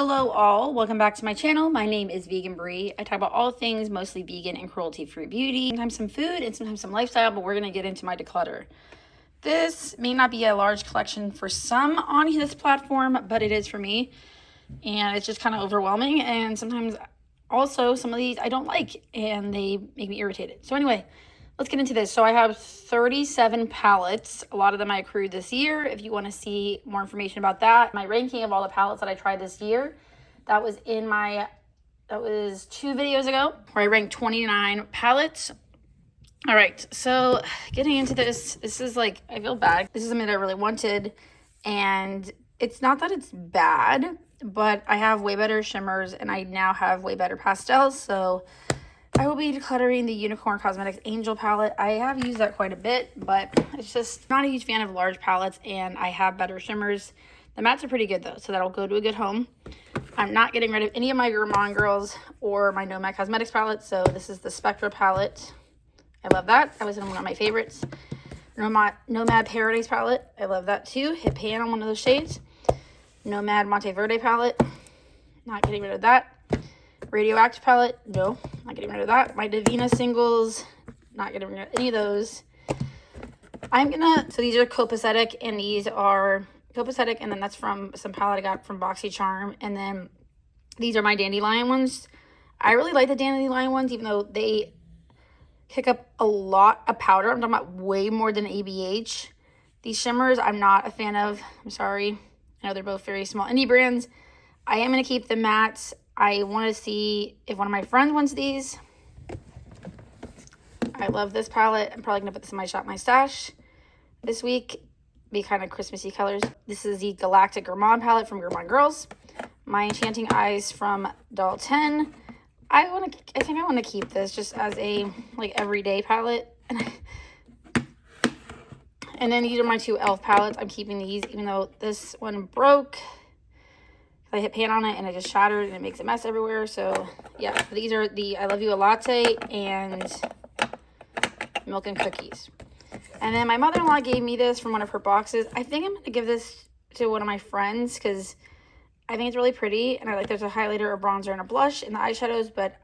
Hello all, welcome back to my channel. My name is Vegan Brie. I talk about all things mostly vegan and cruelty-free beauty, sometimes some food and sometimes some lifestyle, but we're gonna get into my declutter. This may not be a large collection for some on this platform, but it is for me. And it's just kind of overwhelming, and sometimes also some of these I don't like and they make me irritated. So anyway, let's get into this. So I have 37 palettes. A lot of them I accrued this year. If you want to see more information about that, my ranking of all the palettes that I tried this year, that was 2 videos ago where I ranked 29 palettes. All right, so getting into this is like, I feel bad. This is something that I really wanted, and it's not that it's bad, but I have way better shimmers and I now have way better pastels. So I will be decluttering the Unicorn Cosmetics Angel palette. I have used that quite a bit, but it's just not a huge fan of large palettes, and I have better shimmers. The mattes are pretty good though, so that'll go to a good home. I'm not getting rid of any of my Gourmand Girls or my Nomad Cosmetics palette, so this is the Spectra palette. I love that. That was one of my favorites. Nomad Paradise palette. I love that too. Hit pan on one of those shades. Nomad Monteverde palette. Not getting rid of that. Radioactive palette. No, not getting rid of that. My Divina singles. Not getting rid of any of those. So these are copacetic, and these are copacetic, and then that's from some palette I got from Boxycharm. And then these are my Dandelion ones. I really like the Dandelion ones, even though they kick up a lot of powder. I'm talking about way more than ABH. These shimmers I'm not a fan of. I'm sorry. I know they're both very small indie brands. I am going to keep the mattes. I want to see if one of my friends wants these. I love this palette. I'm probably going to put this in my Shop My Stash this week. Be kind of Christmassy colors. This is the Galactic Gourmand palette from Gourmand Girls. My Enchanting Eyes from Doll 10. I think I want to keep this just as a like everyday palette. And then these are my two e.l.f. palettes. I'm keeping these even though this one broke. I hit pan on it and it just shattered and it makes a mess everywhere. So yeah, these are the I Love You a Latte and Milk and Cookies. And then my mother-in-law gave me this from one of her boxes. I think I'm going to give this to one of my friends because I think it's really pretty, and I like there's a highlighter, a bronzer, and a blush in the eyeshadows, but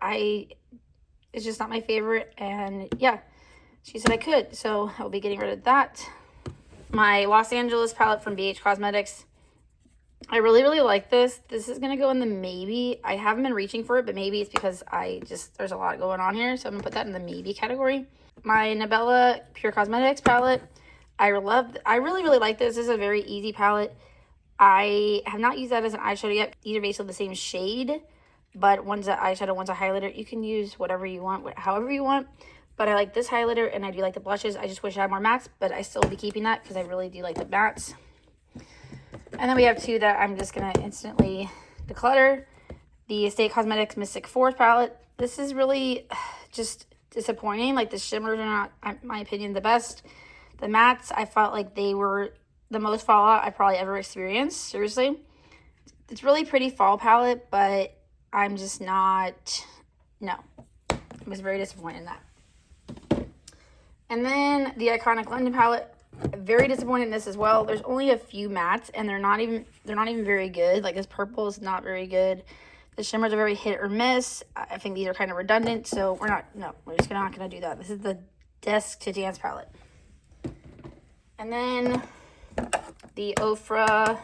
it's just not my favorite. And yeah, she said I could, so I'll be getting rid of that. My Los Angeles palette from BH Cosmetics. I really like this. This is gonna go in the maybe. I haven't been reaching for it, but maybe it's because there's a lot going on here, so I'm gonna put that in the maybe category. My Nabella Pure Cosmetics palette. I really like this. This is a very easy palette. I have not used that as an eyeshadow yet. These are basically the same shade, but one's an eyeshadow, one's a highlighter. You can use whatever you want, however you want. But I like this highlighter, and I do like the blushes. I just wish I had more mattes, but I still will be keeping that because I really do like the mattes. And then we have two that I'm just going to instantly declutter. The Estate Cosmetics Mystic Force palette. This is really just disappointing. Like, the shimmers are not, in my opinion, the best. The mattes, I felt like they were the most fallout I probably ever experienced. Seriously. It's really pretty fall palette, but I'm just not, no. I was very disappointed in that. And then the Iconic London palette. Very disappointed in this as well. There's only a few mattes, and they're not even very good. Like, this purple is not very good. The shimmers are very hit or miss. I think these are kind of redundant, so we're just not gonna do that. This is the Desk to Dance palette. And then the Ofra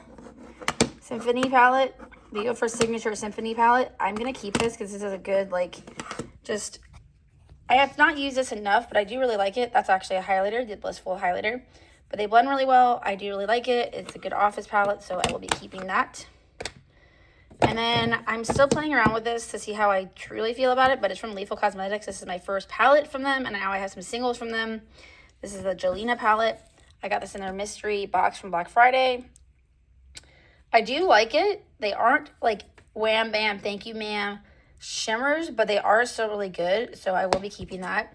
Symphony palette, the Ofra Signature Symphony palette. I'm gonna keep this because this is a good, like, I have not used this enough, but I do really like it. That's actually a highlighter, the Blissful highlighter. But they blend really well. I do really like it. It's a good office palette, so I will be keeping that. And then I'm still playing around with this to see how I truly feel about it, but it's from Lethal Cosmetics. This is my first palette from them, and now I have some singles from them. This is the Jolena palette. I got this in their mystery box from Black Friday. I do like it. They aren't like wham bam, thank you ma'am shimmers, but they are still really good, so I will be keeping that.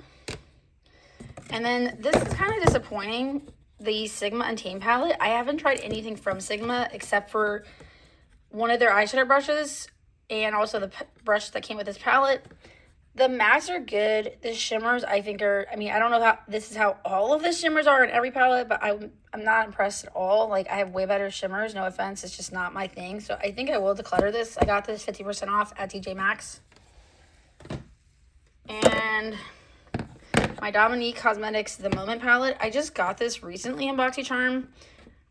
And then this is kind of disappointing. The Sigma Untamed palette. I haven't tried anything from Sigma except for one of their eyeshadow brushes and also the brush that came with this palette. The mattes are good. The shimmers, I think, are, I mean, I don't know how, this is how all of the shimmers are in every palette, but I'm not impressed at all. Like, I have way better shimmers. No offense. It's just not my thing. So I think I will declutter this. I got this 50% off at TJ Maxx. And my Dominique Cosmetics The Moment palette. I just got this recently in Boxycharm.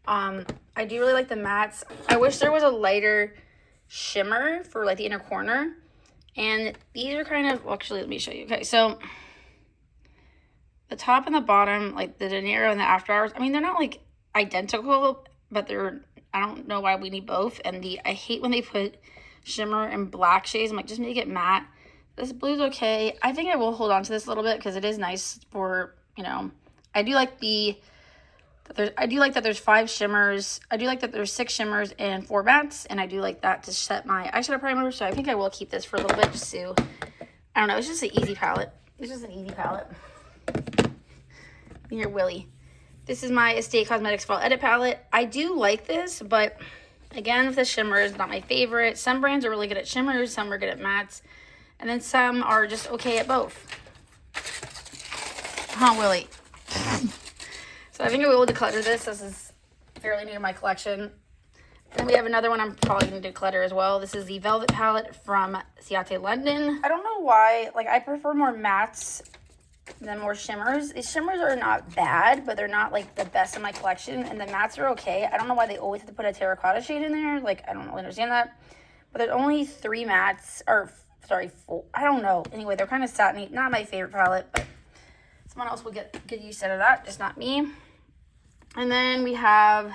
I do really like the mattes. I wish there was a lighter shimmer for like the inner corner. And these are kind of, well, actually, let me show you. Okay, so the top and the bottom, like the De Niro and the After Hours, I mean, they're not like identical, but they're, I don't know why we need both. And I hate when they put shimmer and black shades. I'm like, just make it matte. This blue's okay. I think I will hold on to this a little bit because it is nice for, you know, I do like that there's 5 shimmers. I do like that there's 6 shimmers and 4 mattes, and I do like that to set my eyeshadow primer. So I think I will keep this for a little bit just to, I don't know, it's just an easy palette. It's just an easy palette. Here, Willie. This is my Estate Cosmetics Fall Edit palette. I do like this, but again, the shimmer is not my favorite. Some brands are really good at shimmers, some are good at mattes, and then some are just okay at both. Huh, Willie? So I think I will declutter this. This is fairly new to my collection. And then we have another one I'm probably going to declutter as well. This is the Velvet palette from Ciate London. I don't know why. Like, I prefer more mattes than more shimmers. These shimmers are not bad, but they're not, like, the best in my collection. And the mattes are okay. I don't know why they always have to put a terracotta shade in there. Like, I don't really understand that. But there's only 3 mattes. Or, sorry, 4. I don't know. Anyway, they're kind of satiny. Not my favorite palette, but someone else will get used out of that. Just not me. And then we have,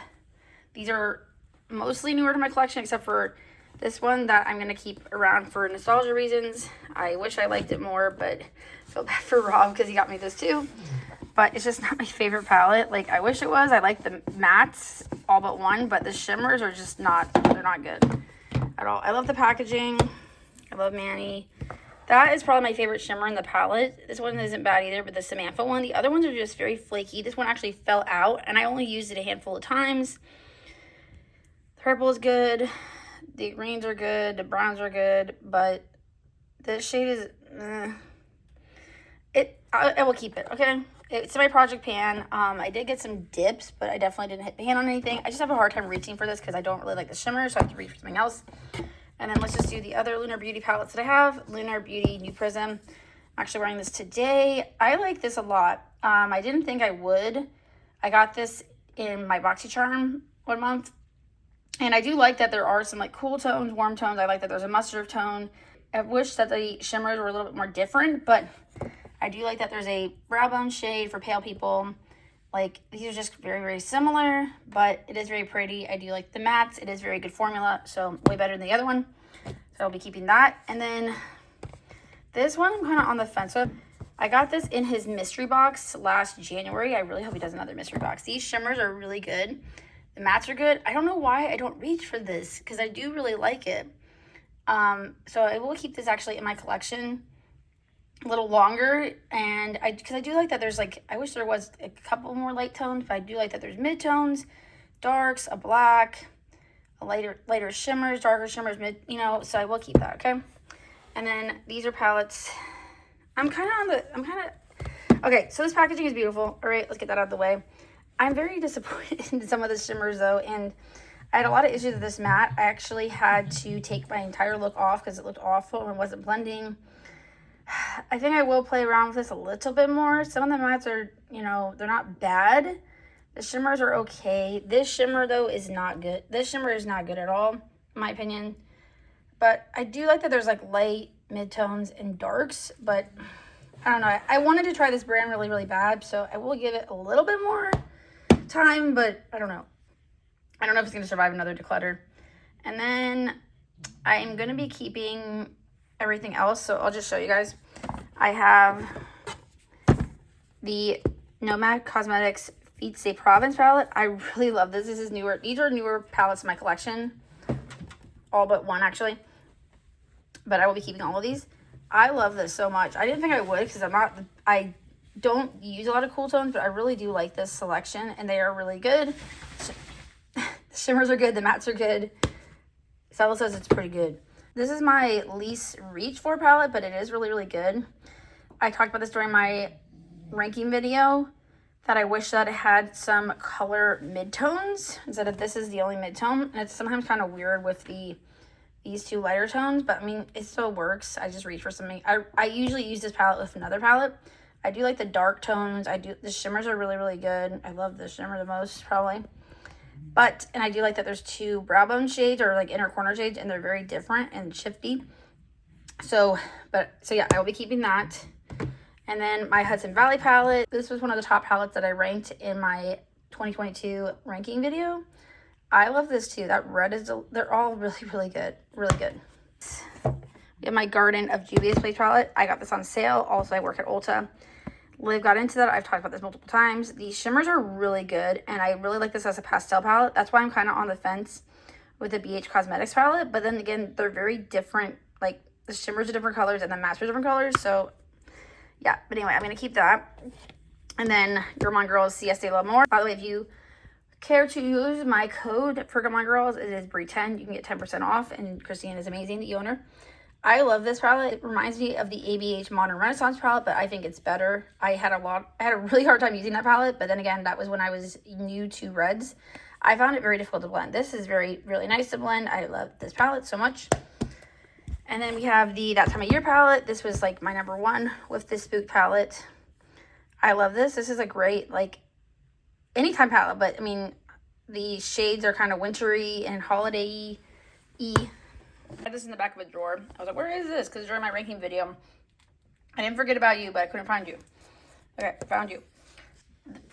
these are mostly newer to my collection, except for this one that I'm going to keep around for nostalgia reasons. I wish I liked it more, but I feel bad for Rob because he got me this too. But it's just not my favorite palette. Like, I wish it was. I like the mattes, all but one, but the shimmers are just not, they're not good at all. I love the packaging. I love Manny. That is probably my favorite shimmer in the palette. This one isn't bad either, but the Samantha one. The other ones are just very flaky. This one actually fell out, and I only used it a handful of times. The purple is good. The greens are good. The browns are good, but this shade is... I will keep it, okay? It's my project pan. I did get some dips, but I definitely didn't hit the pan on anything. I just have a hard time reaching for this because I don't really like the shimmer, so I have to reach for something else. And then let's just do the other Lunar Beauty palettes that I have. Lunar Beauty New Prism. I'm actually wearing this today. I like this a lot. I didn't think I would. I got this in my Boxycharm one month. And I do like that there are some like cool tones, warm tones. I like that there's a mustard tone. I wish that the shimmers were a little bit more different, but I do like that there's a brow bone shade for pale people. Like, these are just very, very similar, but it is very pretty. I do like the mattes. It is very good formula, so way better than the other one. So I'll be keeping that. And then this one I'm kind of on the fence with. I got this in his mystery box last January. I really hope he does another mystery box. These shimmers are really good. The mattes are good. I don't know why I don't reach for this because I do really like it. So I will keep this actually in my collection a little longer, and because I do like that there's like, I wish there was a couple more light tones, but I do like that there's mid-tones, darks, a black, a lighter shimmers, darker shimmers, so I will keep that, okay? And then these are palettes. Okay, so this packaging is beautiful. All right, let's get that out of the way. I'm very disappointed in some of the shimmers though, and I had a lot of issues with this matte. I actually had to take my entire look off because it looked awful and wasn't blending. I think I will play around with this a little bit more. Some of the mattes are, they're not bad. The shimmers are okay. This shimmer, though, is not good. This shimmer is not good at all, in my opinion. But I do like that there's, like, light, mid-tones, and darks. But, I don't know. I wanted to try this brand really, really bad. So, I will give it a little bit more time. But, I don't know. I don't know if it's going to survive another declutter. And then, I am going to be keeping everything else, so I'll just show you guys. I have the Nomad Cosmetics Feats de Provence palette. I really love this. This is newer. These are newer palettes in my collection. All but one, actually. But I will be keeping all of these. I love this so much. I didn't think I would because I don't use a lot of cool tones, but I really do like this selection, and they are really good. The shimmers are good. The mattes are good. Stella says it's pretty good. This is my least reach for palette, but it is really, really good. I talked about this during my ranking video, that I wish that it had some color midtones instead of this is the only midtone. And it's sometimes kind of weird with these two lighter tones, but I mean, it still works. I just reach for something. I usually use this palette with another palette. I do like the dark tones. The shimmers are really, really good. I love the shimmer the most, probably. And I do like that there's two brow bone shades, or like inner corner shades, and they're very different and shifty. So yeah, I will be keeping that. And then my Hudson Valley palette. This was one of the top palettes that I ranked in my 2022 ranking video. I love this too. That red is, they're all really, really good. Really good. We have my Garden of Juvia's Place palette. I got this on sale. Also, I work at Ulta. Liv got into that. I've talked about this multiple times. These shimmers are really good, and I really like this as a pastel palette. That's why I'm kind of on the fence with the BH Cosmetics palette. But then again, they're very different. Like, the shimmers are different colors and the mattes are different colors. So, yeah. But anyway, I'm going to keep that. And then Gourmand Girls Siesta Love More. By the way, if you care to use my code for Gourmand Girls, it is Brie10. You can get 10% off, and Christine is amazing, the owner. I love this palette. It reminds me of the ABH Modern Renaissance palette, but I think it's better. I had a really hard time using that palette, but then again, that was when I was new to reds. I found it very difficult to blend. This is really nice to blend. I love this palette so much. And then we have the That Time of Year palette. This was like my number one with this Spook palette. I love this. This is a great, like, anytime palette, but I mean, the shades are kind of wintry and holiday-y. I had this in the back of a drawer. I was like, where is this? Because during my ranking video, I didn't forget about you, but I couldn't find you. Okay, I found you.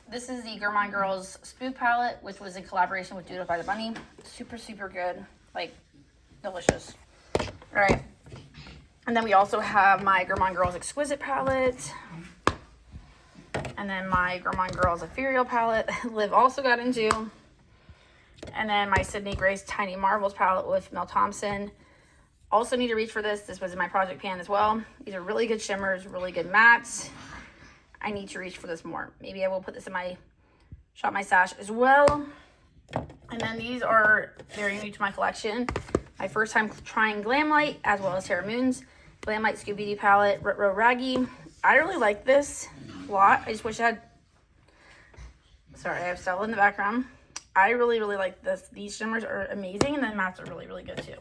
This is the Gourmand Girls Spook palette, which was in collaboration with Doodle by the Bunny. Super, super good. Like, delicious. All right. And then we also have my Gourmand Girls Exquisite palette. And then my Gourmand Girls Ethereal palette. Liv also got into. And then my Sydney Grace Tiny Marvels palette with Mel Thompson. Also need to reach for this. This was in my project pan as well. These are really good shimmers, really good mattes. I need to reach for this more. Maybe I will put this in my Shop My Stash as well. And then these are very new to my collection. My first time trying Glamlight, as well as Terra Moon's Glamlight Scooby-Doo palette, Retro Raggy. I really like this a lot. I just wish I had... Sorry, I have Stella in the background. I really, really like this. These shimmers are amazing, and then mattes are really, really good too.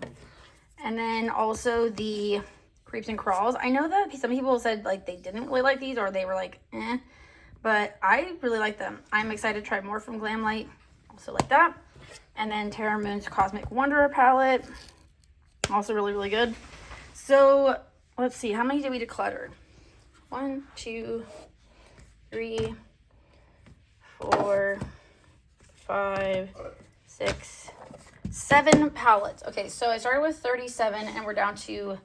And then also the Creeps and Crawls. I know that some people said like they didn't really like these, or they were like, eh. But I really like them. I'm excited to try more from Glamlight. Also like that. And then Terra Moon's Cosmic Wanderer palette. Also really, really good. So, let's see. How many did we declutter? 1, 2, 3, 4... 5, 6, 7 palettes. Okay, so I started with 37 and we're down to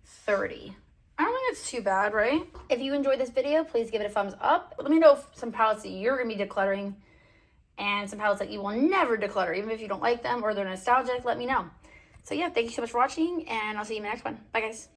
30. I don't think it's too bad, right? If you enjoyed this video, please give it a thumbs up. Let me know if some palettes that you're going to be decluttering and some palettes that you will never declutter, even if you don't like them or they're nostalgic, let me know. So yeah, thank you so much for watching, and I'll see you in the next one. Bye, guys.